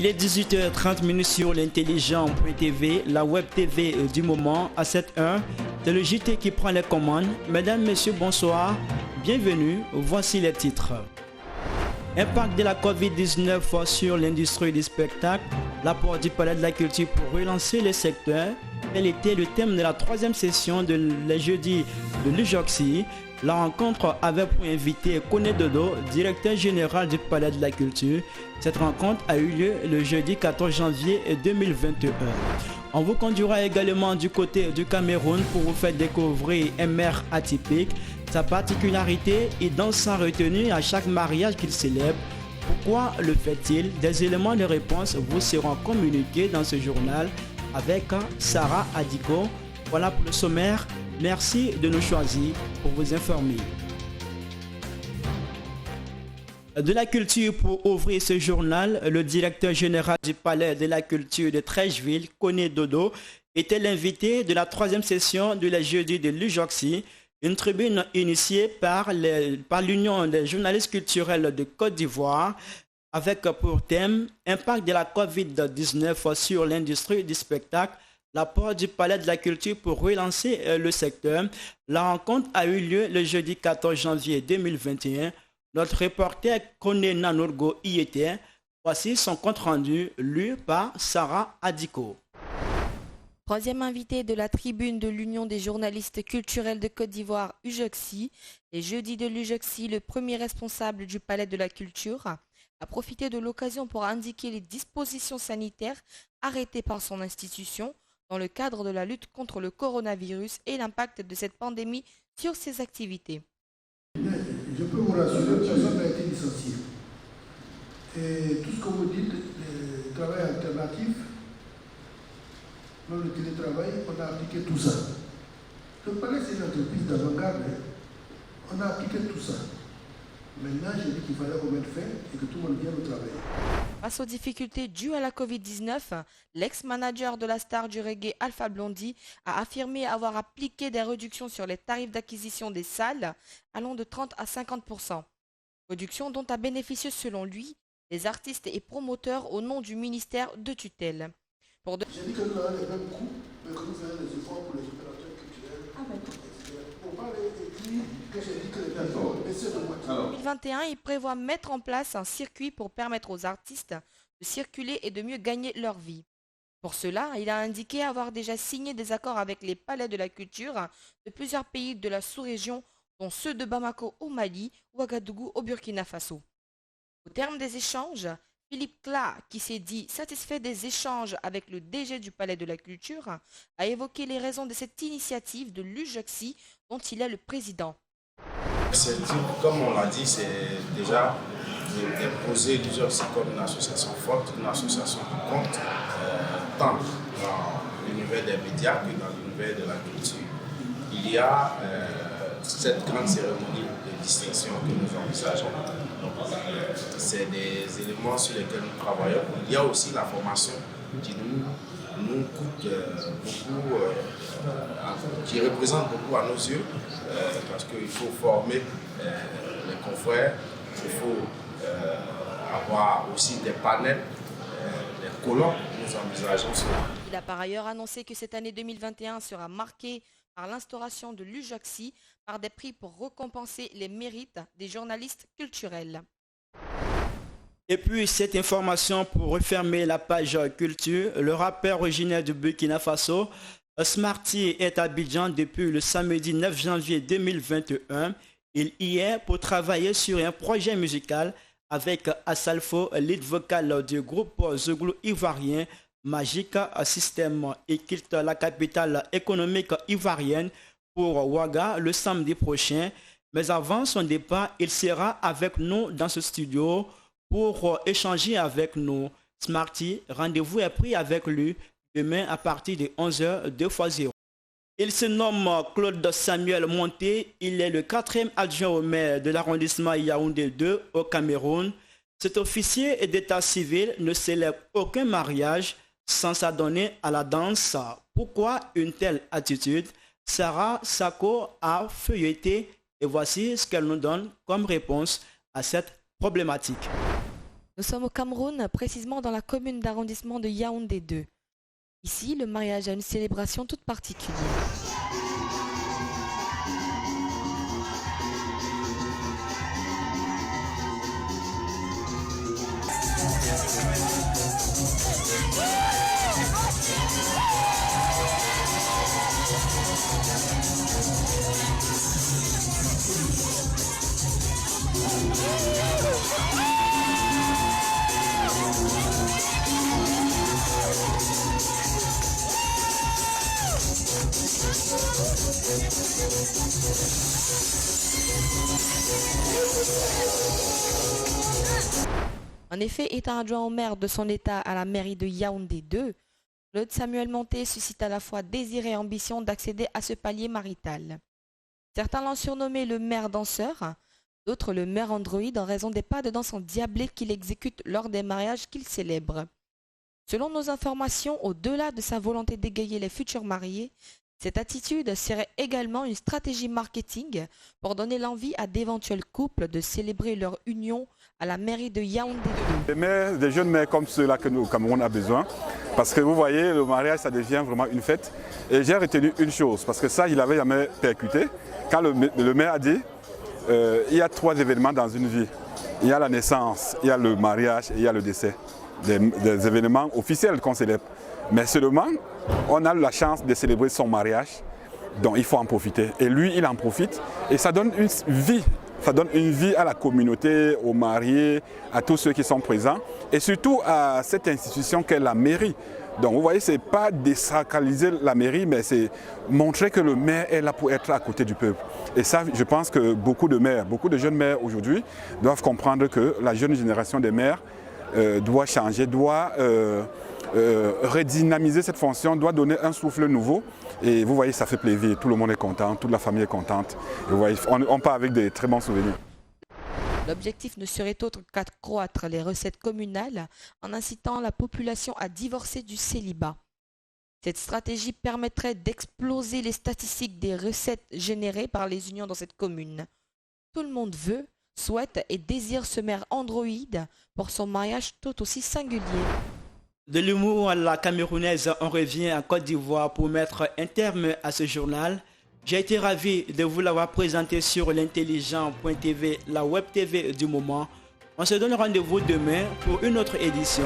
Il est 18h30 sur l'intelligent.tv, la web TV du moment à 7 heures. C'est le JT qui prend les commandes. Mesdames, Messieurs, bonsoir. Bienvenue. Voici les titres. Impact de la Covid-19 sur l'industrie du spectacle. L'apport du Palais de la Culture pour relancer le secteur. Tel était le thème de la troisième session de les jeudis de l'UJOCSI. La rencontre avait pour invité Koné Dodo, directeur général du Palais de la Culture. Cette rencontre a eu lieu le jeudi 14 janvier 2021. On vous conduira également du côté du Cameroun pour vous faire découvrir un maire atypique. Sa particularité, il danse sans retenue à chaque mariage qu'il célèbre. Pourquoi le fait-il? Des éléments de réponse vous seront communiqués dans ce journal avec Sarah Adiko. Voilà pour le sommaire. Merci de nous choisir pour vous informer. De la culture pour ouvrir ce journal, le directeur général du Palais de la Culture de Trècheville, Koné Dodo, était l'invité de la troisième session de la jeudi de l'UJOCSI, une tribune initiée par l'Union des journalistes culturels de Côte d'Ivoire, avec pour thème « Impact de la Covid-19 sur l'industrie du spectacle ». L'apport du Palais de la Culture pour relancer le secteur. La rencontre a eu lieu le jeudi 14 janvier 2021. Notre reporter Koné Nanourgo y était. Voici son compte rendu lu par Sarah Adiko. Troisième invité de la tribune de l'Union des journalistes culturels de Côte d'Ivoire, UJOCSI. Les jeudis de l'UJOCSI, le premier responsable du Palais de la Culture a profité de l'occasion pour indiquer les dispositions sanitaires arrêtées par son institution dans le cadre de la lutte contre le coronavirus et l'impact de cette pandémie sur ses activités. Je peux vous rassurer, personne n'a été licencié. Et tout ce que vous dites, le travail alternatif, même le télétravail, on a appliqué tout ça. Le Palais, c'est une entreprise d'avant-garde. On a appliqué tout ça. Maintenant, j'ai dit qu'il fallait remettre fin et que tout le monde vienne au travail. Face aux difficultés dues à la Covid-19, l'ex-manager de la star du reggae Alpha Blondy a affirmé avoir appliqué des réductions sur les tarifs d'acquisition des salles allant de 30 à 50%. Réductions dont a bénéficié selon lui les artistes et promoteurs au nom du ministère de tutelle. J'ai dit que nous avons les mêmes coûts, mais que nous faisons des efforts pour les opérateurs culturels. Pour pas les écrire, que j'ai dit que les personnes baissaient de moitié. En 2021, il prévoit mettre en place un circuit pour permettre aux artistes de circuler et de mieux gagner leur vie. Pour cela, il a indiqué avoir déjà signé des accords avec les palais de la culture de plusieurs pays de la sous-région, dont ceux de Bamako au Mali, Ouagadougou au Burkina Faso. Au terme des échanges, Philippe Kla, qui s'est dit satisfait des échanges avec le DG du Palais de la Culture, a évoqué les raisons de cette initiative de l'UJOCSI dont il est le président. Comme on l'a dit, c'est déjà d'imposer l'UJOCSI comme une association forte, une association qui compte tant dans l'univers des médias que dans l'univers de la culture. Il y a cette grande cérémonie de distinction que nous envisageons. C'est des éléments sur lesquels nous travaillons. Il y a aussi la formation qui nous coûte beaucoup, qui représente beaucoup à nos yeux, parce qu'il faut former les confrères, il faut avoir aussi des panels, des colloques, nous envisageons cela. Il a par ailleurs annoncé que cette année 2021 sera marquée par l'instauration de l'UJOCSI par des prix pour récompenser les mérites des journalistes culturels. Et puis cette information pour refermer la page culture, le rappeur originaire du Burkina Faso, Smarty, est à Abidjan depuis le samedi 9 janvier 2021. Il y est pour travailler sur un projet musical avec Assalfo, lead vocal du groupe Zouglou ivoirien Magic System. Il quitte la capitale économique ivoirienne pour Ouaga le samedi prochain. Mais avant son départ, il sera avec nous dans ce studio pour échanger avec nous. Smarty, rendez-vous est pris avec lui demain à partir de 11h 2x0. Il se nomme Claude Samuel Monté. Il est le 4e adjoint au maire de l'arrondissement Yaoundé 2 au Cameroun. Cet officier d'état civil ne célèbre aucun mariage sans s'adonner à la danse. Pourquoi une telle attitude? Sarah Sako a feuilleté et voici ce qu'elle nous donne comme réponse à cette problématique. Nous sommes au Cameroun, précisément dans la commune d'arrondissement de Yaoundé 2. Ici, le mariage a une célébration toute particulière. En effet, étant adjoint au maire de son état à la mairie de Yaoundé 2, Claude Samuel Monté suscite à la fois désir et ambition d'accéder à ce palier marital. Certains l'ont surnommé le maire danseur, d'autres le maire androïde en raison des pas de danse endiablés qu'il exécute lors des mariages qu'il célèbre. Selon nos informations, au-delà de sa volonté d'égayer les futurs mariés, cette attitude serait également une stratégie marketing pour donner l'envie à d'éventuels couples de célébrer leur union à la mairie de Yaoundé 2. Des jeunes mères comme ceux-là que nous, au Cameroun, a besoin. Parce que vous voyez, le mariage, ça devient vraiment une fête. Et j'ai retenu une chose, parce que ça, il n'avait jamais percuté. Quand le maire a dit, il y a 3 événements dans une vie. Il y a la naissance, il y a le mariage et il y a le décès. Des événements officiels qu'on célèbre. Mais seulement, on a la chance de célébrer son mariage, donc il faut en profiter. Et lui, il en profite et ça donne une vie. Ça donne une vie à la communauté, aux mariés, à tous ceux qui sont présents et surtout à cette institution qu'est la mairie. Donc vous voyez, ce n'est pas désacraliser la mairie, mais c'est montrer que le maire est là pour être à côté du peuple. Et ça, je pense que beaucoup de maires, beaucoup de jeunes maires aujourd'hui doivent comprendre que la jeune génération des maires doit changer, doit redynamiser cette fonction, doit donner un souffle nouveau. Et vous voyez, ça fait plaisir, tout le monde est content, toute la famille est contente. Et vous voyez, on part avec des très bons souvenirs. L'objectif ne serait autre qu'accroître les recettes communales en incitant la population à divorcer du célibat. Cette stratégie permettrait d'exploser les statistiques des recettes générées par les unions dans cette commune. Tout le monde veut, souhaite et désire ce maire androïde pour son mariage tout aussi singulier. De l'humour à la camerounaise, on revient en Côte d'Ivoire pour mettre un terme à ce journal. J'ai été ravi de vous l'avoir présenté sur l'intelligent.tv, la web TV du moment. On se donne rendez-vous demain pour une autre édition.